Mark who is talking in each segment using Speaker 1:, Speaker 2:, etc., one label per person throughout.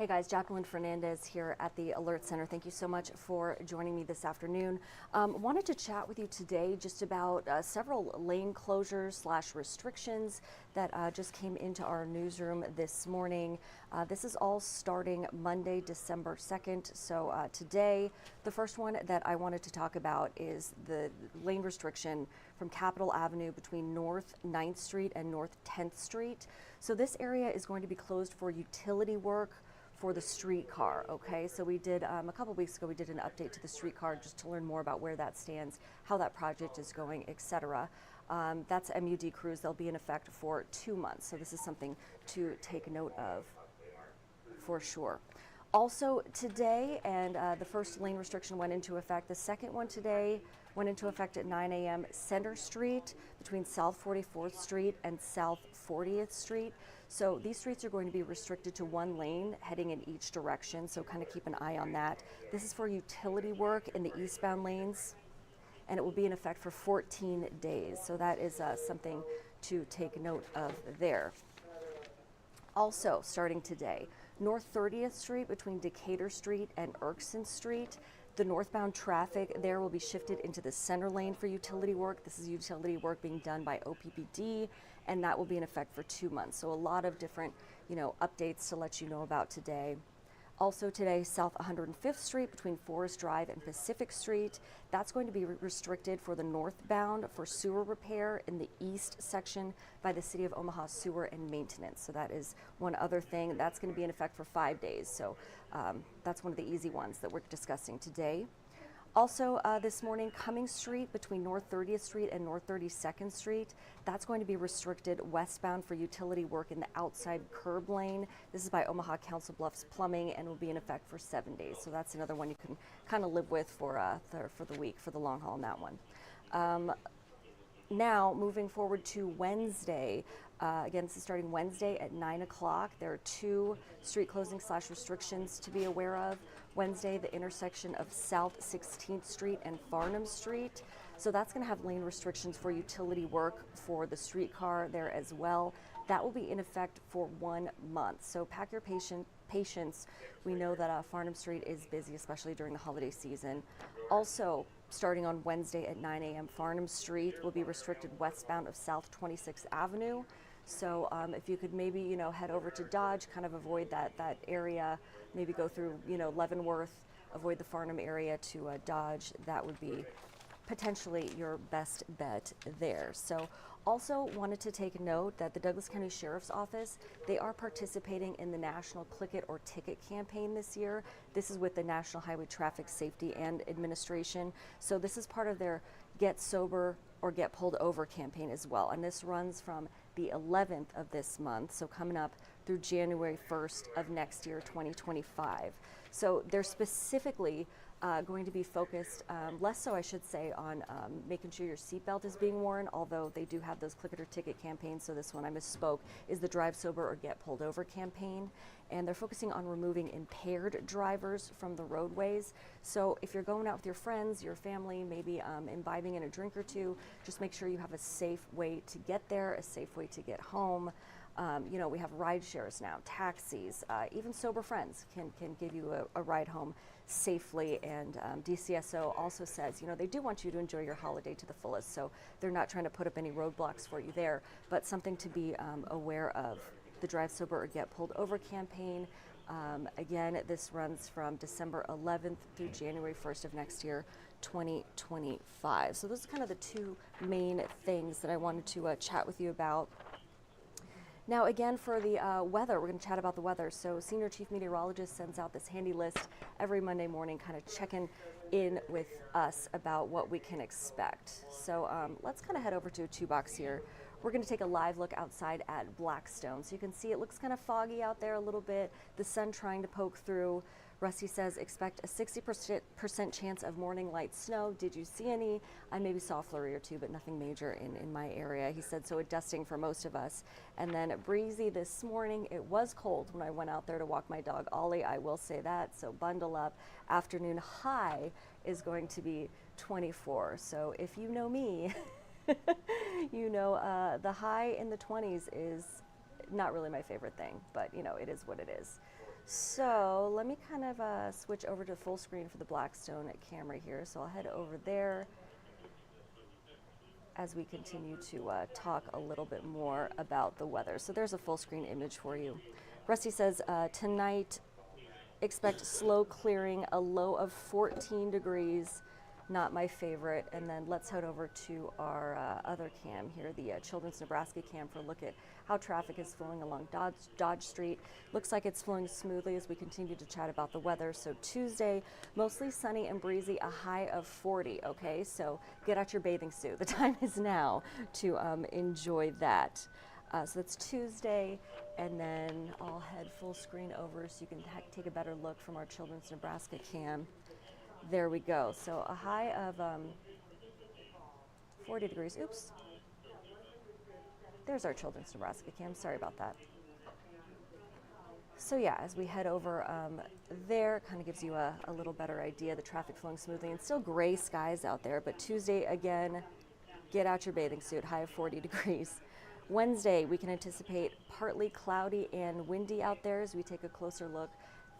Speaker 1: Hey guys, Jacqueline Fernandez here at the Alert Center. Thank you so much for joining me this afternoon. Wanted to chat with you today just about several lane closures / restrictions that just came into our newsroom this morning. This is all starting Monday, December 2nd. So today, the first one that I wanted to talk about is the lane restriction from Capitol Avenue between North 9th Street and North 10th Street. So this area is going to be closed for utility work for the streetcar. Okay, so we did a couple weeks ago, we did an update to the streetcar just to learn more about where that stands, how that project is going, etc. That's MUD crews. They'll be in effect for 2 months. So this is something to take note of for sure. Also today, and the first lane restriction went into effect. The second one today went into effect at 9 a.m. Center Street between South 44th Street and South 40th Street. So these streets are going to be restricted to one lane heading in each direction. So kind of keep an eye on that. This is for utility work in the eastbound lanes, and it will be in effect for 14 days. So that is something to take note of there. Also, starting today, North 30th Street between Decatur Street and Erskine Street. The northbound traffic there will be shifted into the center lane for utility work. This is utility work being done by OPPD, and that will be in effect for 2 months. So a lot of different, updates to let you know about today. Also today, South 105th Street between Forrest Drive and Pacific Street. That's going to be restricted for the northbound for sewer repair in the east section by the City of Omaha Sewer and Maintenance. So that is one other thing. That's going to be in effect for 5 days. So that's one of the easy ones that we're discussing today. Also this morning, Cuming Street between North 30th Street and North 32nd Street. That's going to be restricted westbound for utility work in the outside curb lane. This is by Omaha Council Bluffs Plumbing and will be in effect for 7 days. So that's another one you can kind of live with for the week, for the long haul on that one. Now, moving forward to Wednesday, again, this is starting Wednesday at 9 o'clock. There are 2 street closing / restrictions to be aware of. Wednesday, the intersection of South 16th Street and Farnam Street. So that's going to have lane restrictions for utility work for the streetcar there as well. That will be in effect for 1 month. So pack your patience. We know that Farnam Street is busy, especially during the holiday season. Also, starting on Wednesday at 9 a.m., Farnam Street will be restricted westbound of South 26th Avenue. So if you could maybe, head over to Dodge, kind of avoid that area, maybe go through, Leavenworth, avoid the Farnam area to Dodge, that would be potentially your best bet there. So also wanted to take note that the Douglas County Sheriff's Office, they are participating in the National Click It or Ticket campaign this year. This is with the National Highway Traffic Safety and Administration. So this is part of their Get Sober or Get Pulled Over campaign as well. And this runs from the 11th of this month, so coming up through January 1st of next year, 2025. So they're specifically going to be focused, less so I should say, on making sure your seatbelt is being worn, although they do have those Click It or Ticket campaigns. So this one, I misspoke, is the Drive Sober or Get Pulled Over campaign. And they're focusing on removing impaired drivers from the roadways. So if you're going out with your friends, your family, maybe imbibing in a drink or two, just make sure you have a safe way to get there, a safe way to get home. We have ride shares now, taxis, even sober friends can give you a ride home safely. And DCSO also says, they do want you to enjoy your holiday to the fullest. So they're not trying to put up any roadblocks for you there, but something to be aware of. The Drive Sober or Get Pulled Over campaign. Again, this runs from December 11th through January 1st of next year, 2025. So those are kind of the 2 main things that I wanted to chat with you about. Now, again, for the weather, we're going to chat about the weather. So Senior Chief Meteorologist sends out this handy list every Monday morning, kind of checking in with us about what we can expect. So let's kind of head over to a 2-box here. We're going to take a live look outside at Blackstone. So you can see it looks kind of foggy out there a little bit, the sun trying to poke through. Rusty says expect a 60% chance of morning light snow. Did you see any? I maybe saw a flurry or two, but nothing major in my area. He said, so a dusting for most of us. And then breezy this morning. It was cold when I went out there to walk my dog Ollie, I will say that, so bundle up. Afternoon high is going to be 24. So if you know me, the high in the 20s is not really my favorite thing, but you know, it is what it is. So let me kind of switch over to full screen for the Blackstone camera here. So I'll head over there as we continue to talk a little bit more about the weather. So there's a full screen image for you. Rusty says tonight expect slow clearing, a low of 14 degrees. Not my favorite. And then let's head over to our other cam here, the Children's Nebraska cam, for a look at how traffic is flowing along Dodge Street. Looks like it's flowing smoothly as we continue to chat about the weather. So Tuesday, mostly sunny and breezy, a high of 40, okay? So get out your bathing suit. The time is now to enjoy that. So that's Tuesday, and then I'll head full screen over so you can take a better look from our Children's Nebraska cam. There we go. So a high of 40 degrees. Oops. There's our Children's Nebraska cam. Sorry about that. So yeah, as we head over there, kind of gives you a little better idea. The traffic flowing smoothly and still gray skies out there. But Tuesday, again, get out your bathing suit. High of 40 degrees. Wednesday, we can anticipate partly cloudy and windy out there as we take a closer look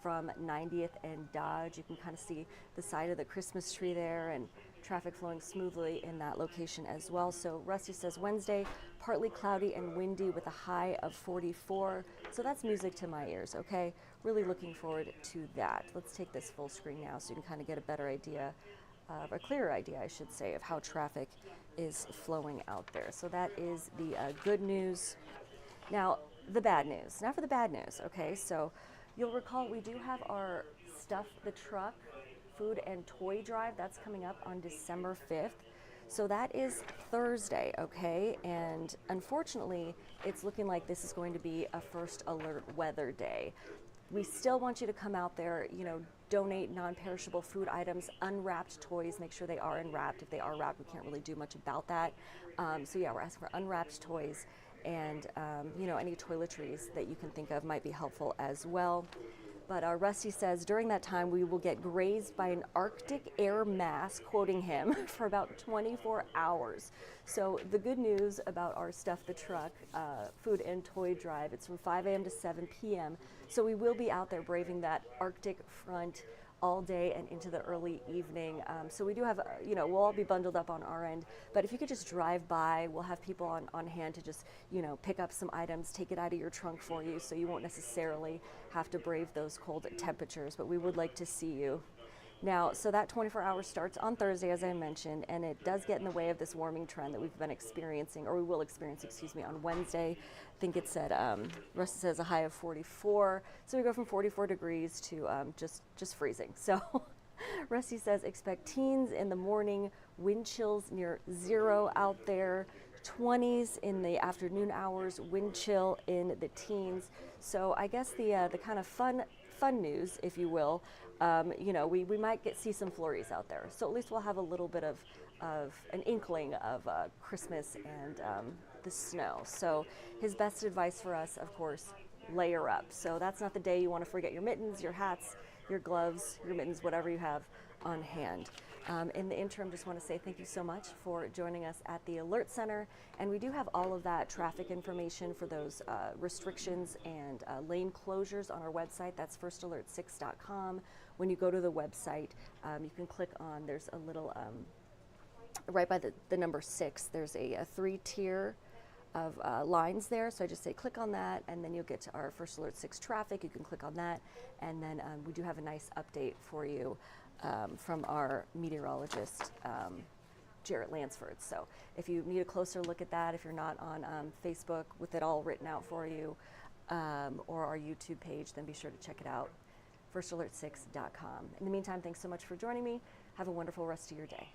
Speaker 1: from 90th and Dodge. You can kind of see the side of the Christmas tree there, and traffic flowing smoothly in that location as well. So Rusty says Wednesday, partly cloudy and windy with a high of 44. So that's music to my ears, okay? Really looking forward to that. Let's take this full screen now so you can kind of get a better idea, a clearer idea, I should say, of how traffic is flowing out there. So that is the good news. Now, the bad news. Now for the bad news, okay? So you'll recall we do have our Stuff the Truck food and toy drive. That's coming up on December 5th. So that is Thursday, okay? And unfortunately, it's looking like this is going to be a first alert weather day. We still want you to come out there, you know, donate non-perishable food items, unwrapped toys, make sure they are unwrapped. If they are wrapped, we can't really do much about that. So yeah, we're asking for unwrapped toys, and you know, any toiletries that you can think of might be helpful as well. But Rusty says during that time we will get grazed by an Arctic air mass, quoting him, for about 24 hours. So the good news about our Stuff the Truck food and toy drive, it's from 5 a.m. to 7 p.m. So we will be out there braving that Arctic front all day and into the early evening. So we do have, you know, we'll all be bundled up on our end, but if you could just drive by, we'll have people on hand to just, you know, pick up some items, take it out of your trunk for you, so you won't necessarily have to brave those cold temperatures, but we would like to see you. Now, so that 24 hours starts on Thursday, as I mentioned, and it does get in the way of this warming trend that we've been experiencing, or we will experience, excuse me, on Wednesday. I think it said, Rusty says a high of 44. So we go from 44 degrees to just freezing. So Rusty says expect teens in the morning, wind chills near 0 out there, 20s in the afternoon hours, wind chill in the teens. So I guess the kind of fun news, if you will, you know, we might see some flurries out there. So at least we'll have a little bit of an inkling of Christmas and the snow. So his best advice for us, of course, layer up. So that's not the day you want to forget your mittens, your hats, your gloves, your mittens, whatever you have on hand. In the interim, just want to say thank you so much for joining us at the Alert Center. And we do have all of that traffic information for those restrictions and lane closures on our website. That's firstalert6.com. When you go to the website, you can click on, there's a little, right by the number 6, there's a 3-tier of lines there. So I just say click on that, and then you'll get to our First Alert 6 traffic. You can click on that, and then we do have a nice update for you from our meteorologist, Jarrett Lansford. So if you need a closer look at that, if you're not on Facebook with it all written out for you, or our YouTube page, then be sure to check it out, firstalert6.com. In the meantime, thanks so much for joining me. Have a wonderful rest of your day.